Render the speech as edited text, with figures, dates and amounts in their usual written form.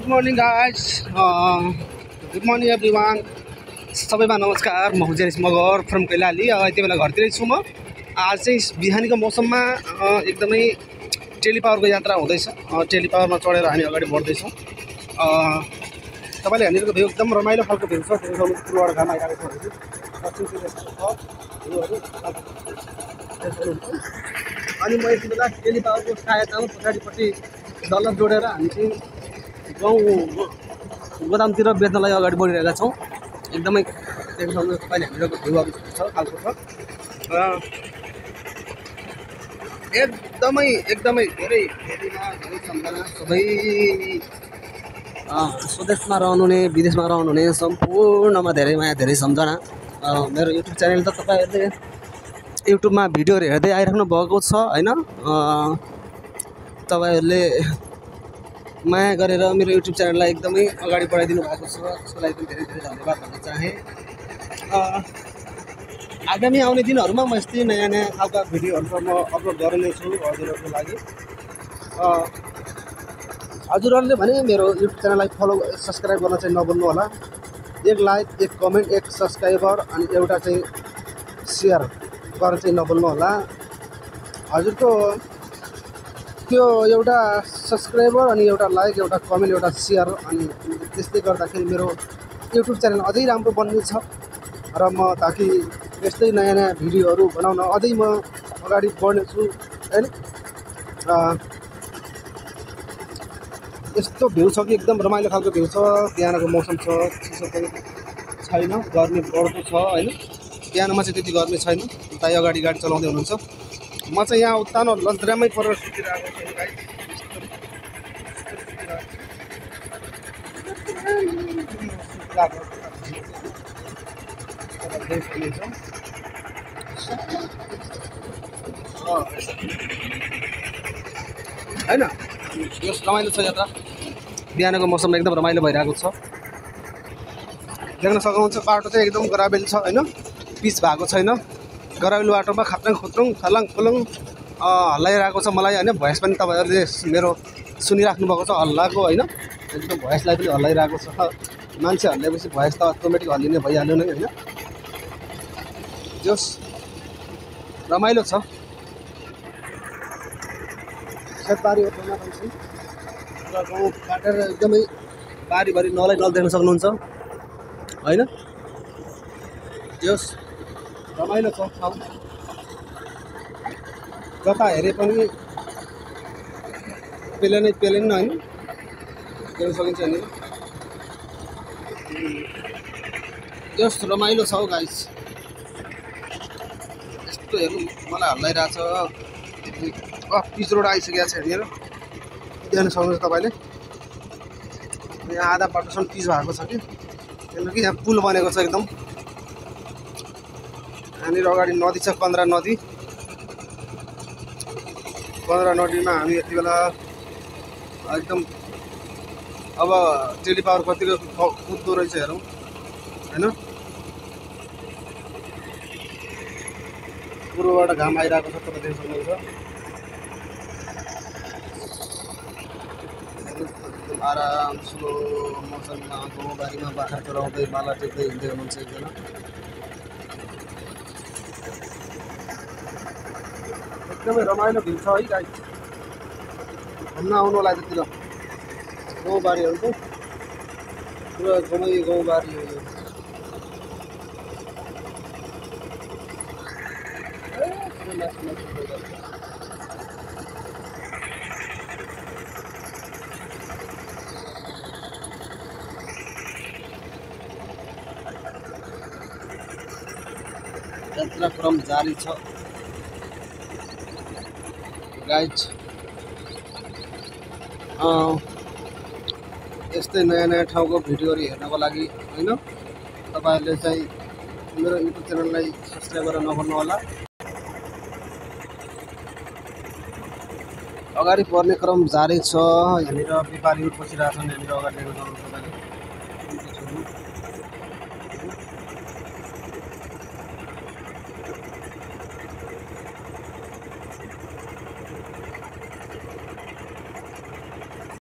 Good morning guys, good morning everyone. सबैमा नमस्कार। म हुजेश मगर फ्रम कैलाली। यति बेला घरतिरै छु म। आज चाहिँ बिहानीको मौसममा एकदमै टेलिपावरको यात्रा हुँदैछ। टेलिपावरमा चढेर हामी अगाडि बढ्दैछौँ। तपाईँले हेर्नेको भ्यू एकदम रमाइलो खालको भ्यू छ। पूर्वबाट घाम आइरहेको छ। अनि म यति बेला टेलिपावरको सहायतामा पछाडिपट्टि डल्ला जोडेर हामी चाहिँ गाउँ गोदामतिर बेच्नलाई अगाडि बढिरहेका छौँ। एकदमै देख्न सक्नुहुन्छ तपाईँले हामीहरूको भ्यू अब छ खालको छ। एकदमै धेरै सम्झना सबै स्वदेशमा रहनुहुने विदेशमा रहनुहुने सम्पूर्णमा धेरै माया धेरै सम्झना। मेरो युट्युब च्यानल त तपाईँहरूले युट्युबमा भिडियोहरू हेर्दै आइराख्नु भएको छ होइन। तपाईँहरूले माया गरेर मेरो युट्युब च्यानललाई एकदमै अगाडि बढाइदिनु भएको छ। त्यसको लागि पनि धेरै धेरै धन्यवाद भन्न चाहेँ। आगामी आउने दिनहरूमा म यस्तै नयाँ नयाँ खालका भिडियोहरू म अपलोड गर्ने छु हजुरहरूको लागि। हजुरहरूले भने मेरो युट्युब च्यानललाई फलो सब्सक्राइब गर्न चाहिँ नभुल्नु होला। एक लाइक, एक कमेन्ट, एक सब्सक्राइबर अनि एउटा चाहिँ सेयर गर्न चाहिँ नभुल्नु होला। हजुरको त्यो एउटा सब्सक्राइबर अनि एउटा लाइक, एउटा कमेन्ट, एउटा सेयर अनि त्यस्तै गर्दाखेरि मेरो युट्युब च्यानल अझै राम्रो बन्नेछ र म ताकि यस्तै नयाँ नयाँ भिडियोहरू बनाउन अझै म अगाडि बढ्नेछु होइन। यस्तो भ्यू छ कि एकदम रमाइलो खालको भ्यू छ। बिहानको मौसम छ, चिसो पनि छैन, गर्मी बढ्दो छ होइन। बिहानमा चाहिँ त्यति गर्मी छैन। दाइ अगाडि गाडी चलाउँदै हुनुहुन्छ। म चाहिँ यहाँ उत्तानो लज्रामै परेर सुतिरहेको छु गाइस। होइन यो रमाइलो छ यात्रा। बिहानको मौसममा एकदम रमाइलो भइरहेको छ। देख्न सक्नुहुन्छ बाटो चाहिँ एकदम ग्राभेल छ होइन, पिच भएको छैन। ग्राभेल बाटोमा खाप्राङ खुत्रुङ खलाङ खुलुङ हल्लाइरहेको छ मलाई होइन। भोइस पनि तपाईँहरूले मेरो सुनिराख्नु भएको छ हल्लाको होइन। एकदम भोइसलाई पनि हल्लाइरहेको छ। मान्छे हल्लाएपछि भोइस त अटोमेटिक हल्लिने भइहाल्यो नै होइन। जस रमाइलो छ। खेतबारी ओर्नमा पनि र गाउँ काटेर एकदमै बारीभरि नलै नल देख्न सक्नुहुन्छ होइन। जस रमाइलो छ ठाउँ। जता हेरे पनि प्लेन होइन देख्न सकिन्छ नि। जस रमाइलो छ हौ गाइस। यस्तो हेर्नु मलाई हल्लाइरहेछ। पिच रोड आइसकेको छ हेरेर देख्न सक्नुहुन्छ तपाईँले। यहाँ आधा बाटोसम्म पिच भएको छ कि किनकि यहाँ पुल बनेको छ एकदम। यहाँनिर अगाडि नदी छ, कन्द्रा नदी। कन्द्रा नदीमा हामी यति बेला एकदम अब टेलिपावर कतिको कुद्दो रहेछ हेरौँ होइन। पूर्वबाट घाम आइरहेको छ तपाईँ देख्न सक्नुहुन्छ। एकदम आराम स्लो मौसममा गाउँबारीमा बाख्रा चराउँदै माला टेक्दै हिँड्दै हुनुहुन्छ एकजना। एकदमै रमाइलो भ्यू छ है गाइस। घुम्न आउनु होला त्यतिर गाउँबारीहरू चाहिँ पुरा जम्मै गाउँबारी हो यो। यात्राक्रम जारी छ गाइज। यस्तै नयाँ नयाँ ठाउँको भिडियोहरू हेर्नको लागि होइन तपाईँहरूले चाहिँ मेरो युट्युब च्यानललाई सब्सक्राइब गरेर नभुल्नु होला। अगाडि बढ्ने क्रम जारी छ। यहाँनिर व्यापारीहरू बसिरहेछन्। यहाँनिर अगाडि देख्न सक्नुहुन्छ तपाईँले।